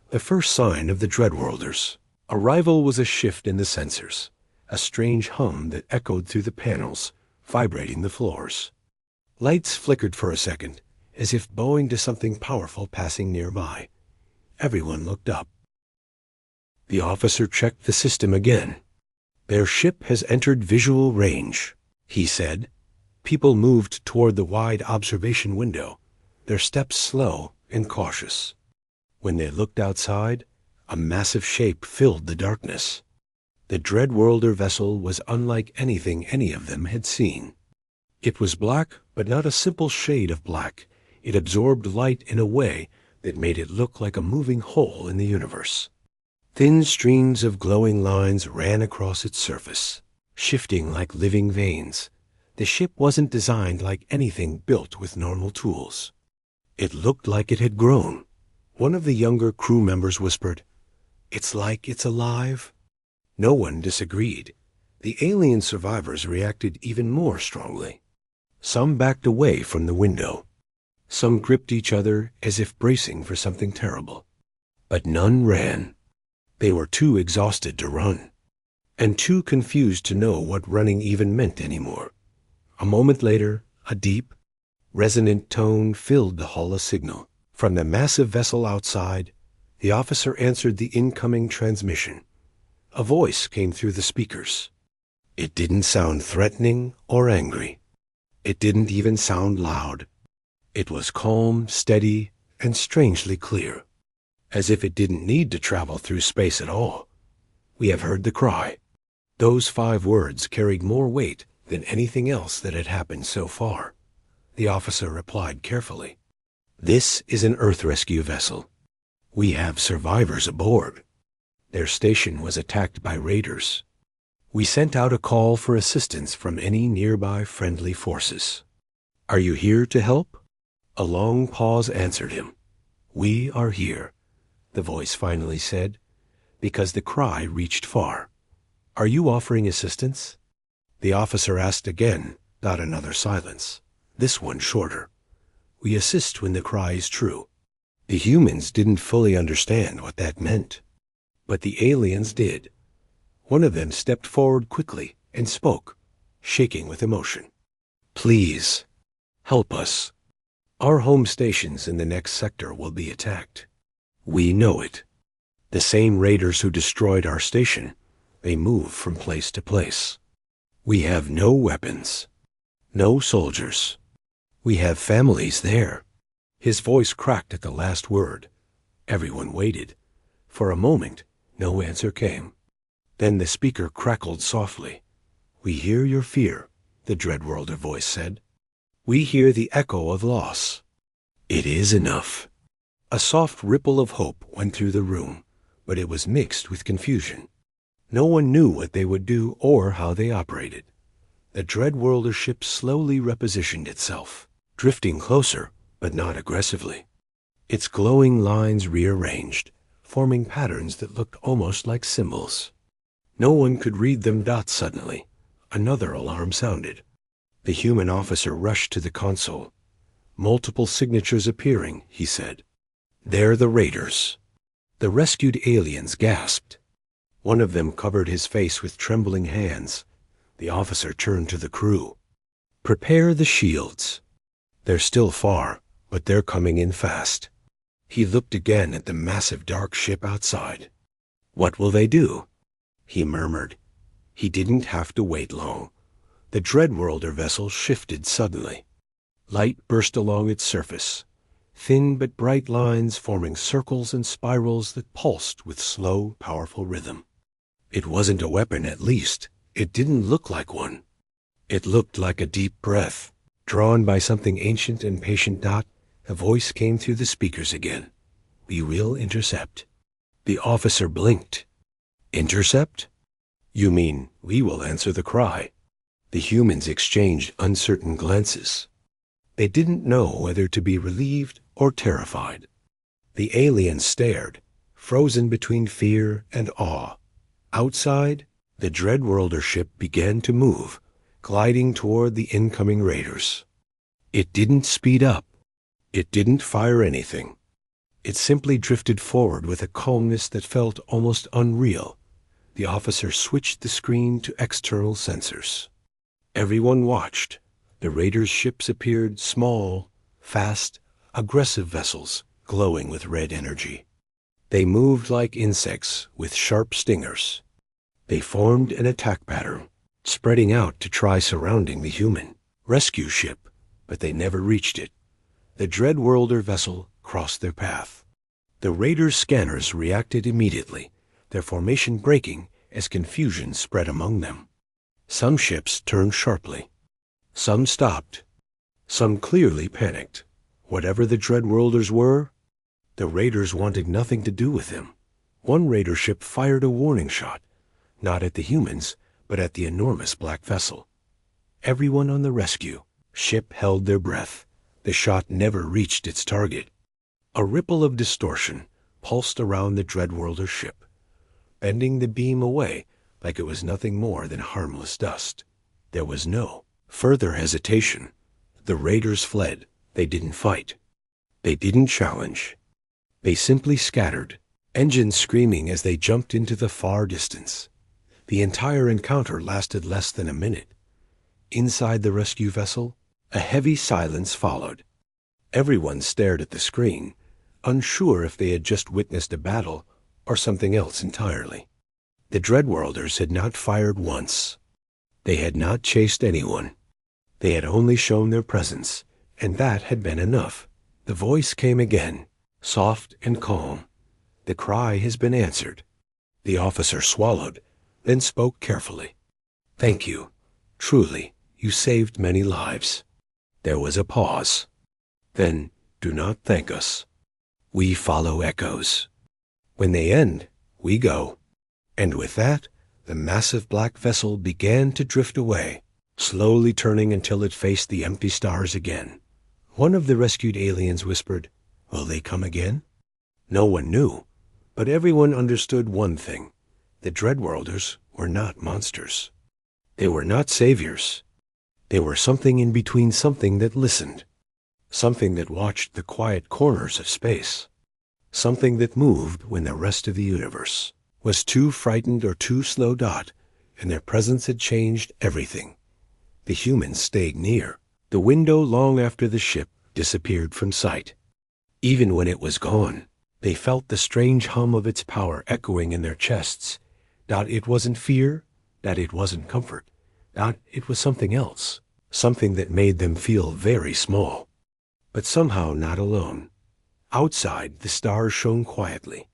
the first sign of the Dreadworlders. Arrival was a shift in the sensors, a strange hum that echoed through the panels, vibrating the floors. Lights flickered for a second, as if bowing to something powerful passing nearby. Everyone looked up. The officer checked the system again. "Their ship has entered visual range," he said. People moved toward the wide observation window, their steps slow and cautious. When they looked outside, a massive shape filled the darkness. The Dreadworlder vessel was unlike anything any of them had seen. It was black, but not a simple shade of black. It absorbed light in a way that made it look like a moving hole in the universe. Thin streams of glowing lines ran across its surface, shifting like living veins. The ship wasn't designed like anything built with normal tools. It looked like it had grown. One of the younger crew members whispered, "It's like it's alive." No one disagreed. The alien survivors reacted even more strongly. Some backed away from the window. Some gripped each other as if bracing for something terrible. But none ran. They were too exhausted to run, and too confused to know what running even meant anymore. A moment later, a deep, resonant tone filled the hull of signal. From the massive vessel outside, the officer answered the incoming transmission. A voice came through the speakers. It didn't sound threatening or angry. It didn't even sound loud. It was calm, steady, and strangely clear, as if it didn't need to travel through space at all. "We have heard the cry." Those 5 words carried more weight than anything else that had happened so far. The officer replied carefully, "This is an Earth rescue vessel. We have survivors aboard. Their station was attacked by raiders. We sent out a call for assistance from any nearby friendly forces. Are you here to help?" A long pause answered him. "We are here," the voice finally said, because the cry reached far. "Are you offering assistance?" The officer asked again, not another silence, this one shorter. "We assist when the cry is true." The humans didn't fully understand what that meant, but the aliens did. One of them stepped forward quickly and spoke, shaking with emotion. "Please, help us. Our home stations in the next sector will be attacked. We know it. The same raiders who destroyed our station, they move from place to place. We have no weapons, no soldiers. We have families there." His voice cracked at the last word. Everyone waited. For a moment, no answer came. Then the speaker crackled softly. "We hear your fear," the Dreadworlder voice said. "We hear the echo of loss. It is enough." A soft ripple of hope went through the room, but it was mixed with confusion. No one knew what they would do or how they operated. The Dreadworlder ship slowly repositioned itself, drifting closer, but not aggressively. Its glowing lines rearranged, forming patterns that looked almost like symbols. No one could read them. Suddenly, another alarm sounded. The human officer rushed to the console. "Multiple signatures appearing," he said. "They're the raiders." The rescued aliens gasped. One of them covered his face with trembling hands. The officer turned to the crew. "Prepare the shields. They're still far, but they're coming in fast." He looked again at the massive dark ship outside. "What will they do?" he murmured. He didn't have to wait long. The Dreadworlder vessel shifted suddenly. Light burst along its surface, thin but bright lines forming circles and spirals that pulsed with slow, powerful rhythm. It wasn't a weapon, at least. It didn't look like one. It looked like a deep breath, drawn by something ancient and patient. A voice came through the speakers again. "We will intercept." The officer blinked. "Intercept? You mean we will answer the cry?" The humans exchanged uncertain glances. They didn't know whether to be relieved or terrified. The aliens stared, frozen between fear and awe. Outside, the Dreadworlder ship began to move, gliding toward the incoming raiders. It didn't speed up. It didn't fire anything. It simply drifted forward with a calmness that felt almost unreal. The officer switched the screen to external sensors. Everyone watched. The raiders' ships appeared small, fast, aggressive vessels glowing with red energy. They moved like insects with sharp stingers. They formed an attack pattern, spreading out to try surrounding the human rescue ship, but they never reached it. The Dreadworlder vessel crossed their path. The raiders' scanners reacted immediately, their formation breaking as confusion spread among them. Some ships turned sharply. Some stopped. Some clearly panicked. Whatever the Dreadworlders were, the raiders wanted nothing to do with them. One raider ship fired a warning shot, not at the humans, but at the enormous black vessel. Everyone on the rescue ship held their breath. The shot never reached its target. A ripple of distortion pulsed around the Dreadworlder ship, bending the beam away like it was nothing more than harmless dust. There was no further hesitation. The raiders fled. They didn't fight. They didn't challenge. They simply scattered, engines screaming as they jumped into the far distance. The entire encounter lasted less than a minute. Inside the rescue vessel, a heavy silence followed. Everyone stared at the screen, unsure if they had just witnessed a battle or something else entirely. The Dreadworlders had not fired once. They had not chased anyone. They had only shown their presence, and that had been enough. The voice came again, soft and calm. The cry has been answered. The officer swallowed, then spoke carefully. Thank you. Truly, you saved many lives. There was a pause. Then, do not thank us. We follow echoes. When they end, we go. And with that, the massive black vessel began to drift away, slowly turning until it faced the empty stars again. One of the rescued aliens whispered, "Will they come again?" No one knew, but everyone understood one thing. The Dreadworlders were not monsters. They were not saviors. They were something in between, something that listened, something that watched the quiet corners of space, something that moved when the rest of the universe was too frightened or too slowed out, and their presence had changed everything. The humans stayed near the window long after the ship disappeared from sight. Even when it was gone, they felt the strange hum of its power echoing in their chests. That it wasn't fear, that it wasn't comfort, that it was something else, something that made them feel very small. But somehow not alone. Outside, the stars shone quietly,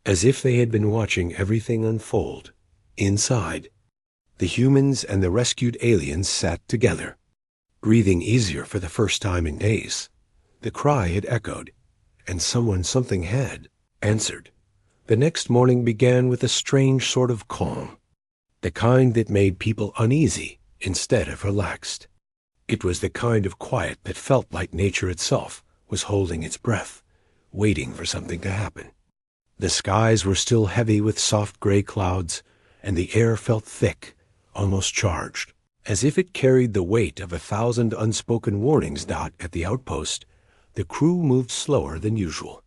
as if they had been watching everything unfold. Inside, the humans and the rescued aliens sat together, breathing easier for the first time in days. The cry had echoed, and something had answered. The next morning began with a strange sort of calm, the kind that made people uneasy instead of relaxed. It was the kind of quiet that felt like nature itself was holding its breath, waiting for something to happen. The skies were still heavy with soft gray clouds, and the air felt thick, almost charged, as if it carried the weight of 1,000 unspoken warnings. At the outpost, the crew moved slower than usual.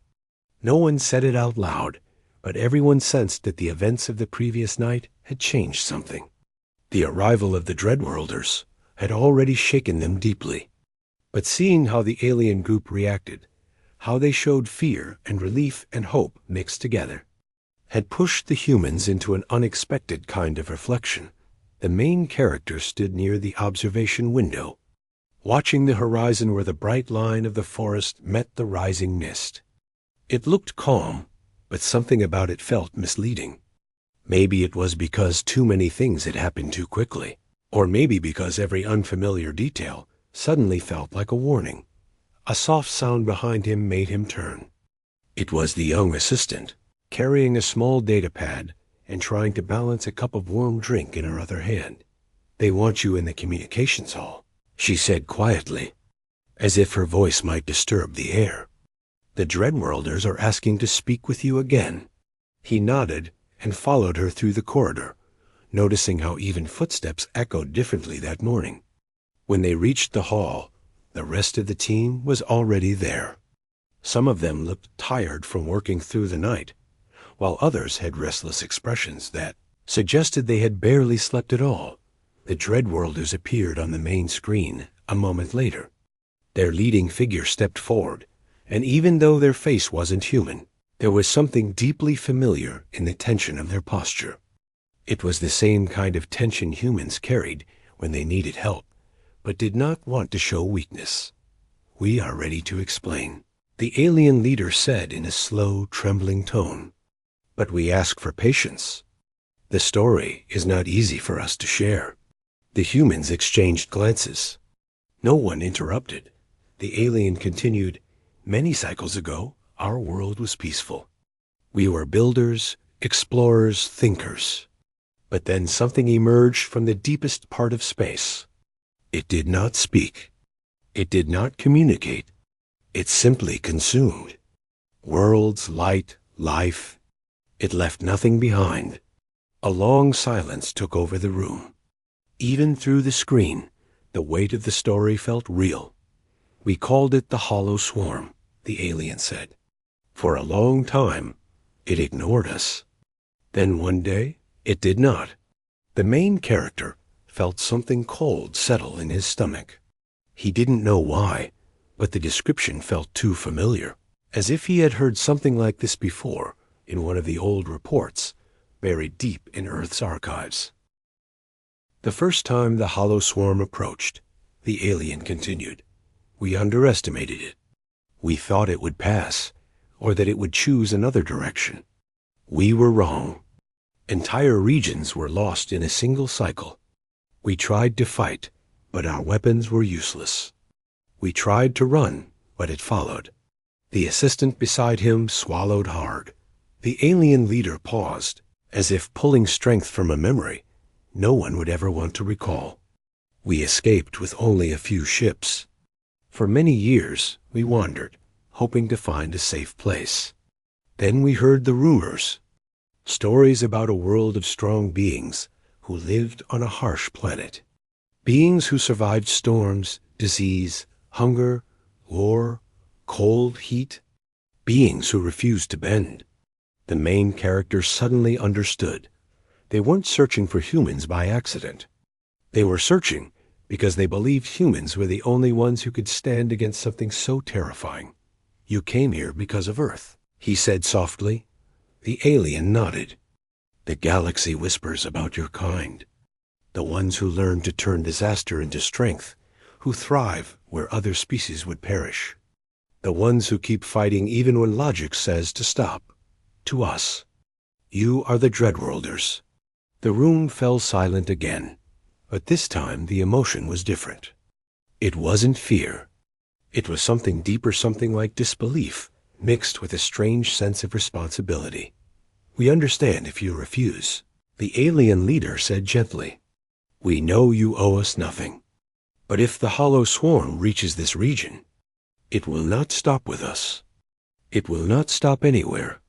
No one said it out loud, but everyone sensed that the events of the previous night had changed something. The arrival of the Dreadworlders had already shaken them deeply. But seeing how the alien group reacted, how they showed fear and relief and hope mixed together, had pushed the humans into an unexpected kind of reflection. The main character stood near the observation window, watching the horizon where the bright line of the forest met the rising mist. It looked calm, but something about it felt misleading. Maybe it was because too many things had happened too quickly, or maybe because every unfamiliar detail suddenly felt like a warning. A soft sound behind him made him turn. It was the young assistant, carrying a small data pad and trying to balance a cup of warm drink in her other hand. "They want you in the communications hall," she said quietly, as if her voice might disturb the air. "The Dreadworlders are asking to speak with you again." He nodded, and followed her through the corridor, noticing how even footsteps echoed differently that morning. When they reached the hall, the rest of the team was already there. Some of them looked tired from working through the night, while others had restless expressions that suggested they had barely slept at all. The Dreadworlders appeared on the main screen a moment later. Their leading figure stepped forward, and even though their face wasn't human, there was something deeply familiar in the tension of their posture. It was the same kind of tension humans carried when they needed help, but did not want to show weakness. "We are ready to explain," the alien leader said in a slow, trembling tone. "But we ask for patience. The story is not easy for us to share." The humans exchanged glances. No one interrupted. The alien continued, "Many cycles ago, our world was peaceful. We were builders, explorers, thinkers. But then something emerged from the deepest part of space. It did not speak. It did not communicate. It simply consumed. Worlds, light, life. It left nothing behind." A long silence took over the room. Even through the screen, the weight of the story felt real. "We called it the Hollow Swarm," the alien said. "For a long time, it ignored us. Then one day, it did not." The main character felt something cold settle in his stomach. He didn't know why, but the description felt too familiar, as if he had heard something like this before in one of the old reports buried deep in Earth's archives. "The first time the Hollow Swarm approached," the alien continued, "we underestimated it. We thought it would pass, or that it would choose another direction. We were wrong. Entire regions were lost in a single cycle. We tried to fight, but our weapons were useless. We tried to run, but it followed." The assistant beside him swallowed hard. The alien leader paused, as if pulling strength from a memory no one would ever want to recall. "We escaped with only a few ships. For many years we wandered, hoping to find a safe place. Then we heard the rumors. Stories about a world of strong beings who lived on a harsh planet. Beings who survived storms, disease, hunger, war, cold, heat. Beings who refused to bend." The main character suddenly understood. They weren't searching for humans by accident. They were searching because they believed humans were the only ones who could stand against something so terrifying. "You came here because of Earth," he said softly. The alien nodded. "The galaxy whispers about your kind. The ones who learn to turn disaster into strength, who thrive where other species would perish. The ones who keep fighting even when logic says to stop. To us. You are the Dreadworlders." The room fell silent again, but this time the emotion was different. It wasn't fear. It was something deeper, something like disbelief, mixed with a strange sense of responsibility. "We understand if you refuse," the alien leader said gently. "We know you owe us nothing. But if the Hollow Swarm reaches this region, it will not stop with us. It will not stop anywhere."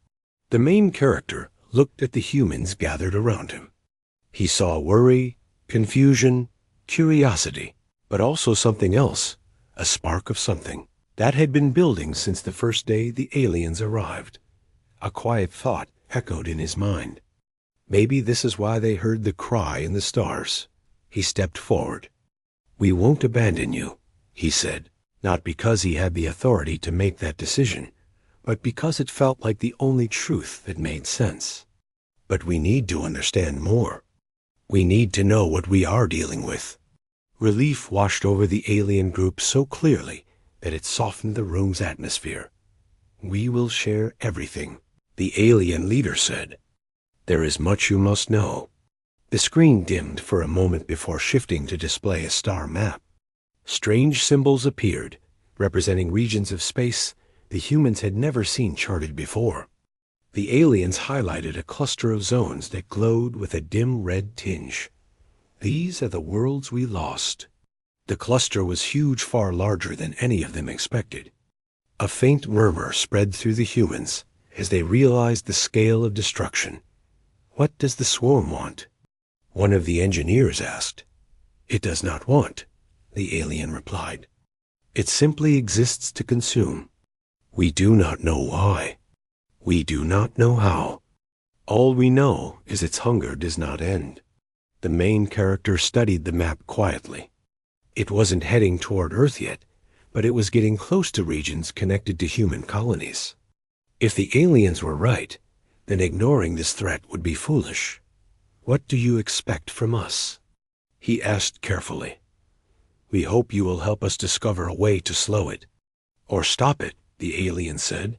The main character looked at the humans gathered around him. He saw worry, confusion, curiosity, but also something else, a spark of something that had been building since the first day the aliens arrived. A quiet thought echoed in his mind. Maybe this is why they heard the cry in the stars. He stepped forward. "We won't abandon you," he said, not because he had the authority to make that decision, but because it felt like the only truth that made sense. "But we need to understand more. We need to know what we are dealing with." Relief washed over the alien group so clearly that it softened the room's atmosphere. "We will share everything," the alien leader said. "There is much you must know." The screen dimmed for a moment before shifting to display a star map. Strange symbols appeared, representing regions of space the humans had never seen charted before. The aliens highlighted a cluster of zones that glowed with a dim red tinge. "These are the worlds we lost." The cluster was huge, far larger than any of them expected. A faint murmur spread through the humans as they realized the scale of destruction. "What does the swarm want?" one of the engineers asked. "It does not want," the alien replied. "It simply exists to consume. We do not know why. We do not know how. All we know is its hunger does not end." The main character studied the map quietly. It wasn't heading toward Earth yet, but it was getting close to regions connected to human colonies. If the aliens were right, then ignoring this threat would be foolish. "What do you expect from us?" he asked carefully. "We hope you will help us discover a way to slow it." "Or stop it," the alien said.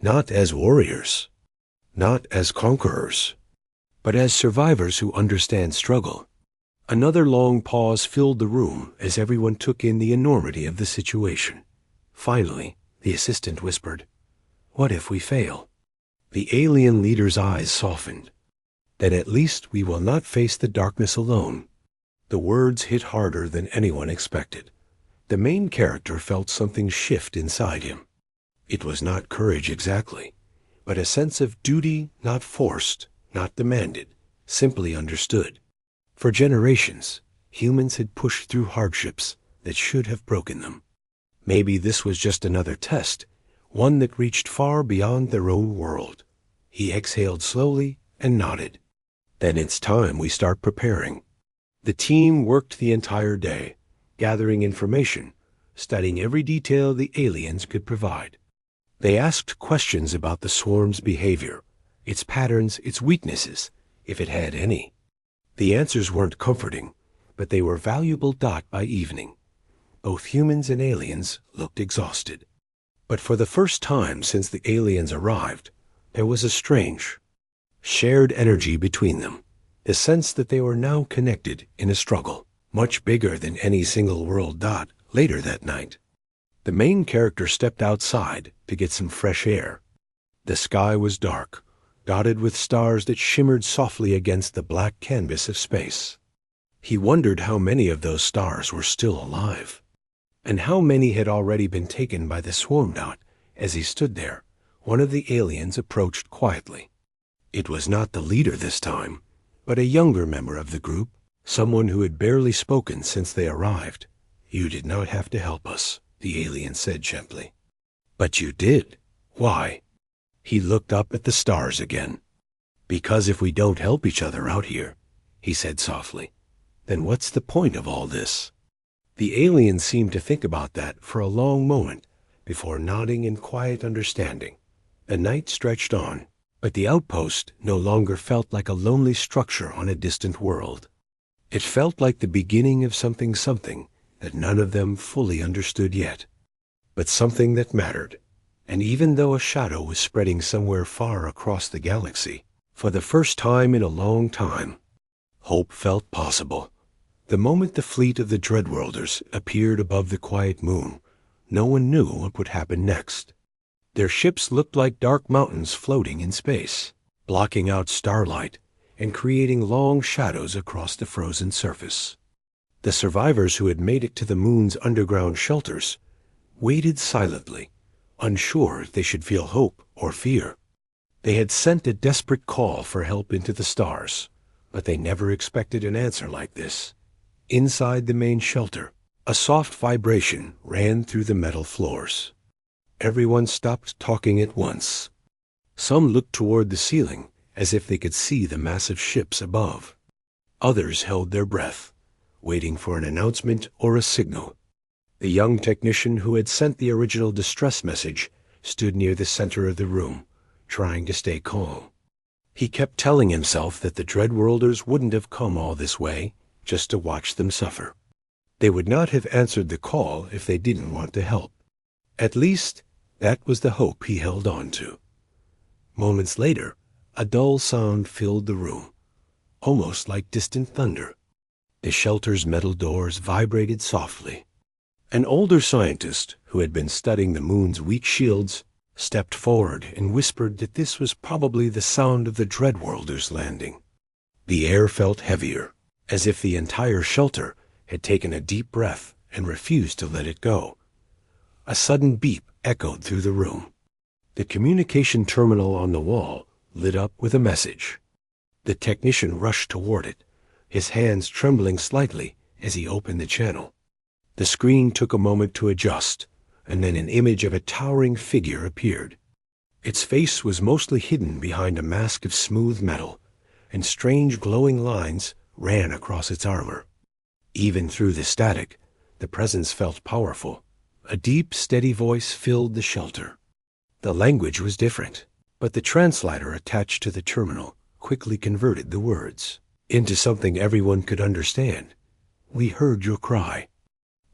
"Not as warriors, not as conquerors, but as survivors who understand struggle." Another long pause filled the room as everyone took in the enormity of the situation. Finally, the assistant whispered, "What if we fail?" The alien leader's eyes softened. "Then at least we will not face the darkness alone." The words hit harder than anyone expected. The main character felt something shift inside him. It was not courage exactly, but a sense of duty not forced, not demanded, simply understood. For generations, humans had pushed through hardships that should have broken them. Maybe this was just another test, one that reached far beyond their own world. He exhaled slowly and nodded. "Then it's time we start preparing." The team worked the entire day, gathering information, studying every detail the aliens could provide. They asked questions about the swarm's behavior, its patterns, its weaknesses, if it had any. The answers weren't comforting, but they were valuable. By evening, both humans and aliens looked exhausted. But for the first time since the aliens arrived, there was a strange, shared energy between them, the sense that they were now connected in a struggle, much bigger than any single world. Later that night, the main character stepped outside to get some fresh air. The sky was dark, dotted with stars that shimmered softly against the black canvas of space. He wondered how many of those stars were still alive, and how many had already been taken by the swarm. As he stood there, one of the aliens approached quietly. It was not the leader this time, but a younger member of the group, someone who had barely spoken since they arrived. "You did not have to help us," the alien said gently. "But you did. Why?" He looked up at the stars again. "Because if we don't help each other out here," he said softly, "then what's the point of all this?" The alien seemed to think about that for a long moment before nodding in quiet understanding. The night stretched on, but the outpost no longer felt like a lonely structure on a distant world. It felt like the beginning of something that none of them fully understood yet, but something that mattered. And even though a shadow was spreading somewhere far across the galaxy, for the first time in a long time, hope felt possible. The moment the fleet of the Dreadworlders appeared above the quiet moon, no one knew what would happen next. Their ships looked like dark mountains floating in space, blocking out starlight and creating long shadows across the frozen surface. The survivors who had made it to the moon's underground shelters waited silently, unsure if they should feel hope or fear. They had sent a desperate call for help into the stars, but they never expected an answer like this. Inside the main shelter, a soft vibration ran through the metal floors. Everyone stopped talking at once. Some looked toward the ceiling as if they could see the massive ships above. Others held their breath, waiting for an announcement or a signal. The young technician who had sent the original distress message stood near the center of the room, trying to stay calm. He kept telling himself that the Dreadworlders wouldn't have come all this way just to watch them suffer. They would not have answered the call if they didn't want to help. At least, that was the hope he held on to. Moments later, a dull sound filled the room, almost like distant thunder. The shelter's metal doors vibrated softly. An older scientist, who had been studying the moon's weak shields, stepped forward and whispered that this was probably the sound of the Dreadworlders landing. The air felt heavier, as if the entire shelter had taken a deep breath and refused to let it go. A sudden beep echoed through the room. The communication terminal on the wall lit up with a message. The technician rushed toward it, his hands trembling slightly as he opened the channel. The screen took a moment to adjust, and then an image of a towering figure appeared. Its face was mostly hidden behind a mask of smooth metal, and strange glowing lines ran across its armor. Even through the static, the presence felt powerful. A deep, steady voice filled the shelter. The language was different, but the translator attached to the terminal quickly converted the words into something everyone could understand. "We heard your cry.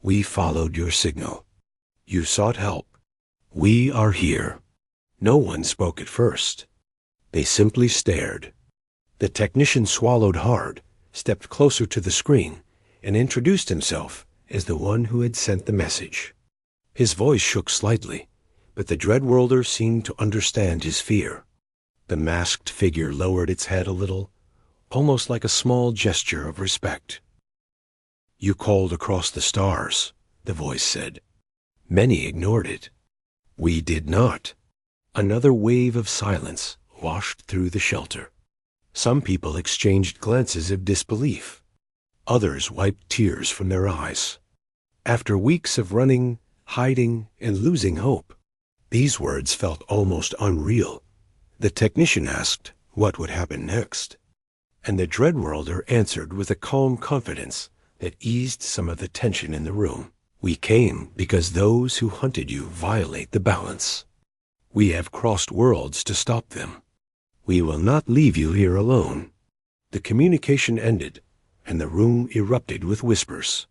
We followed your signal. You sought help. We are here." No one spoke at first. They simply stared. The technician swallowed hard, stepped closer to the screen, and introduced himself as the one who had sent the message. His voice shook slightly, but the Dreadworlder seemed to understand his fear. The masked figure lowered its head a little, almost like a small gesture of respect. "You called across the stars," the voice said. Many ignored it. "We did not." Another wave of silence washed through the shelter. Some people exchanged glances of disbelief. Others wiped tears from their eyes. After weeks of running, hiding, and losing hope, these words felt almost unreal. The technician asked what would happen next, and the Dreadworlder answered with a calm confidence that eased some of the tension in the room. "We came because those who hunted you violate the balance. We have crossed worlds to stop them. We will not leave you here alone." The communication ended, and the room erupted with whispers.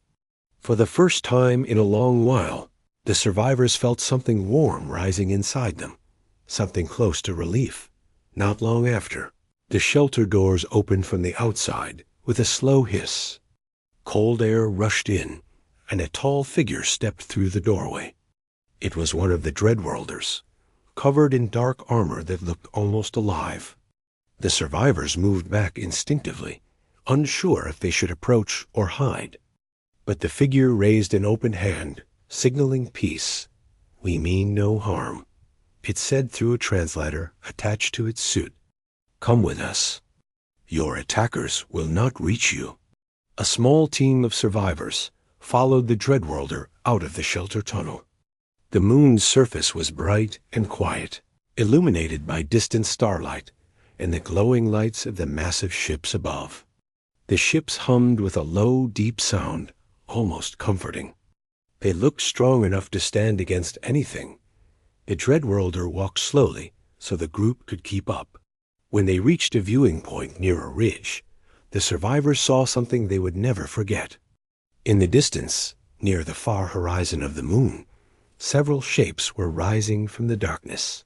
For the first time in a long while, the survivors felt something warm rising inside them, something close to relief. Not long after, the shelter doors opened from the outside with a slow hiss. Cold air rushed in, and a tall figure stepped through the doorway. It was one of the Dreadworlders, covered in dark armor that looked almost alive. The survivors moved back instinctively, unsure if they should approach or hide. But the figure raised an open hand, signaling peace. "We mean no harm," it said through a translator attached to its suit. "Come with us. Your attackers will not reach you." A small team of survivors followed the Dreadworlder out of the shelter tunnel. The moon's surface was bright and quiet, illuminated by distant starlight and the glowing lights of the massive ships above. The ships hummed with a low, deep sound, almost comforting. They looked strong enough to stand against anything. The Dreadworlder walked slowly so the group could keep up. When they reached a viewing point near a ridge, the survivors saw something they would never forget. In the distance, near the far horizon of the moon, several shapes were rising from the darkness.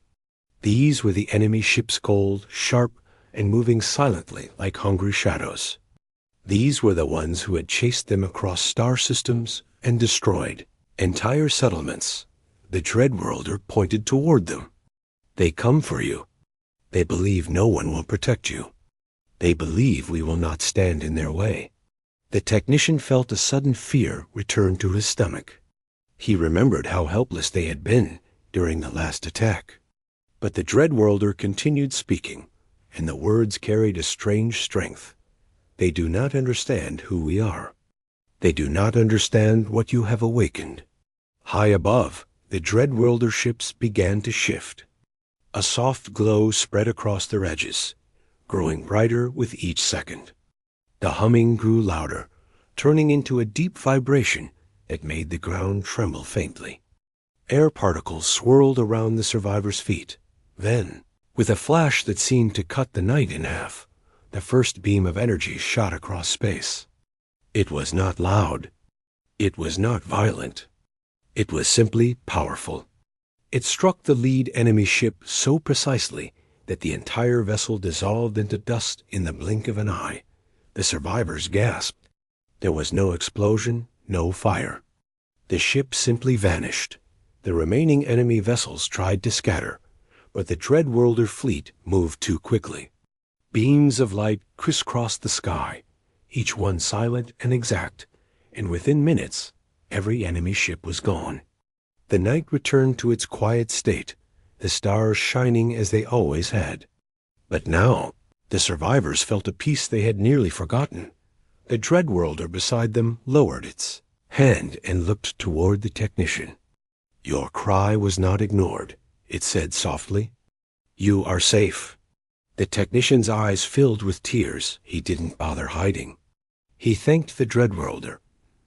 These were the enemy ships, cold, sharp, and moving silently like hungry shadows. These were the ones who had chased them across star systems and destroyed entire settlements. The Dreadworlder pointed toward them. "They come for you. They believe no one will protect you. They believe we will not stand in their way." The technician felt a sudden fear return to his stomach. He remembered how helpless they had been during the last attack. But the Dreadworlder continued speaking, and the words carried a strange strength. "They do not understand who we are. They do not understand what you have awakened." High above, the Dreadworlder ships began to shift. A soft glow spread across their edges, growing brighter with each second. The humming grew louder, turning into a deep vibration that made the ground tremble faintly. Air particles swirled around the survivors' feet. Then, with a flash that seemed to cut the night in half, the first beam of energy shot across space. It was not loud. It was not violent. It was simply powerful. It struck the lead enemy ship so precisely that the entire vessel dissolved into dust in the blink of an eye. The survivors gasped. There was no explosion, no fire. The ship simply vanished. The remaining enemy vessels tried to scatter, but the Dreadworlder fleet moved too quickly. Beams of light crisscrossed the sky, each one silent and exact, and within minutes, every enemy ship was gone. The night returned to its quiet state, the stars shining as they always had. But now, The survivors felt a peace they had nearly forgotten. The Dreadworlder beside them lowered its hand and looked toward the technician. "Your cry was not ignored," it said softly. "You are safe." The technician's eyes filled with tears he didn't bother hiding. He thanked the Dreadworlder,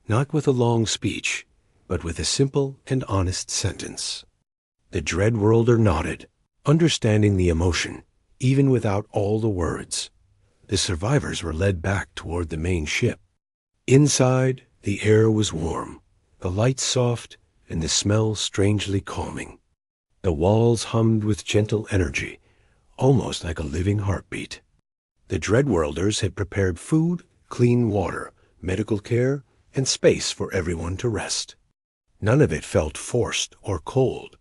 not with a long speech, but with a simple and honest sentence. The Dreadworlder nodded, understanding the emotion, even without all the words. The survivors were led back toward the main ship. Inside, the air was warm, the lights soft, and the smell strangely calming. The walls hummed with gentle energy, almost like a living heartbeat. The Dreadworlders had prepared food, clean water, medical care, and space for everyone to rest. None of it felt forced or cold.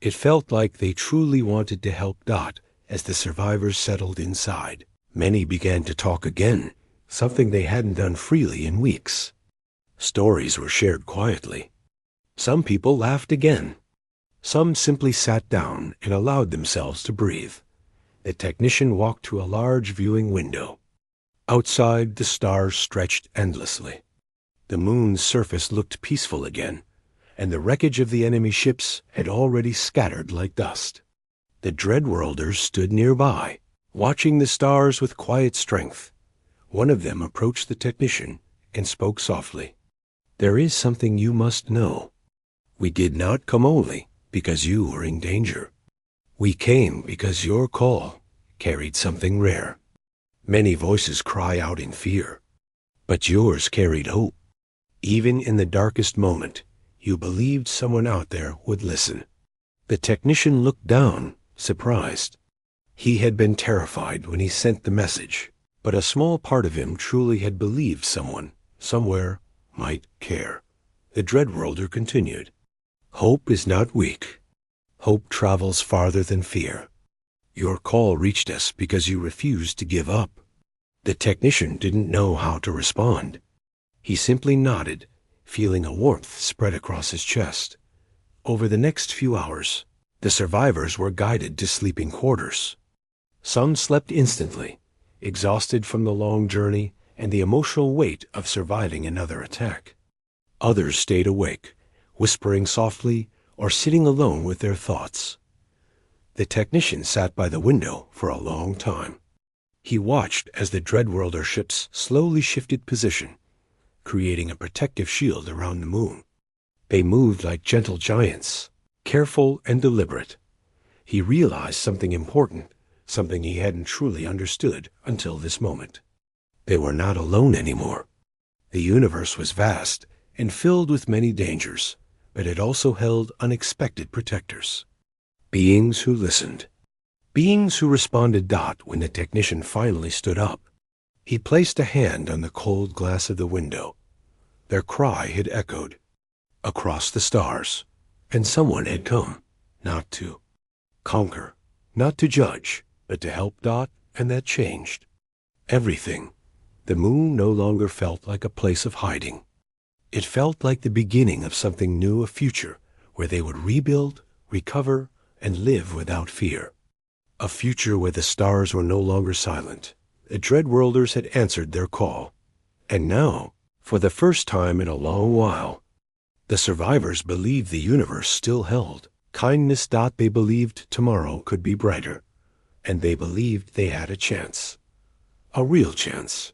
It felt like they truly wanted to help Dot as the survivors settled inside. Many began to talk again, something they hadn't done freely in weeks. Stories were shared quietly. Some people laughed again. Some simply sat down and allowed themselves to breathe. The technician walked to a large viewing window. Outside, the stars stretched endlessly. The moon's surface looked peaceful again, and the wreckage of the enemy ships had already scattered like dust. The Dreadworlders stood nearby, watching the stars with quiet strength. One of them approached the technician and spoke softly. "There is something you must know. We did not come only because you were in danger. We came because your call carried something rare." Many voices cry out in fear, but yours carried hope. Even in the darkest moment, you believed someone out there would listen. The technician looked down, surprised. He had been terrified when he sent the message, but a small part of him truly had believed someone, somewhere, might care. The Dreadworlder continued. "Hope is not weak. Hope travels farther than fear. Your call reached us because you refused to give up." The technician didn't know how to respond. He simply nodded, feeling a warmth spread across his chest. Over the next few hours, the survivors were guided to sleeping quarters. Some slept instantly, exhausted from the long journey and the emotional weight of surviving another attack. Others stayed awake, whispering softly or sitting alone with their thoughts. The technician sat by the window for a long time. He watched as the Dreadworlder ships slowly shifted position, creating a protective shield around the moon. They moved like gentle giants, careful and deliberate. He realized something important, something he hadn't truly understood until this moment. They were not alone anymore. The universe was vast and filled with many dangers, but it also held unexpected protectors. Beings who listened. Beings who responded Dot when the technician finally stood up. He placed a hand on the cold glass of the window. Their cry had echoed across the stars, and someone had come, not to conquer, not to judge, but to help Dot, and that changed everything. The moon no longer felt like a place of hiding. It felt like the beginning of something new, a future where they would rebuild, recover, and live without fear. A future where the stars were no longer silent. The Dreadworlders had answered their call. And now, for the first time in a long while, the survivors believed the universe still held kindness. They believed tomorrow could be brighter, and they believed they had a chance. A real chance.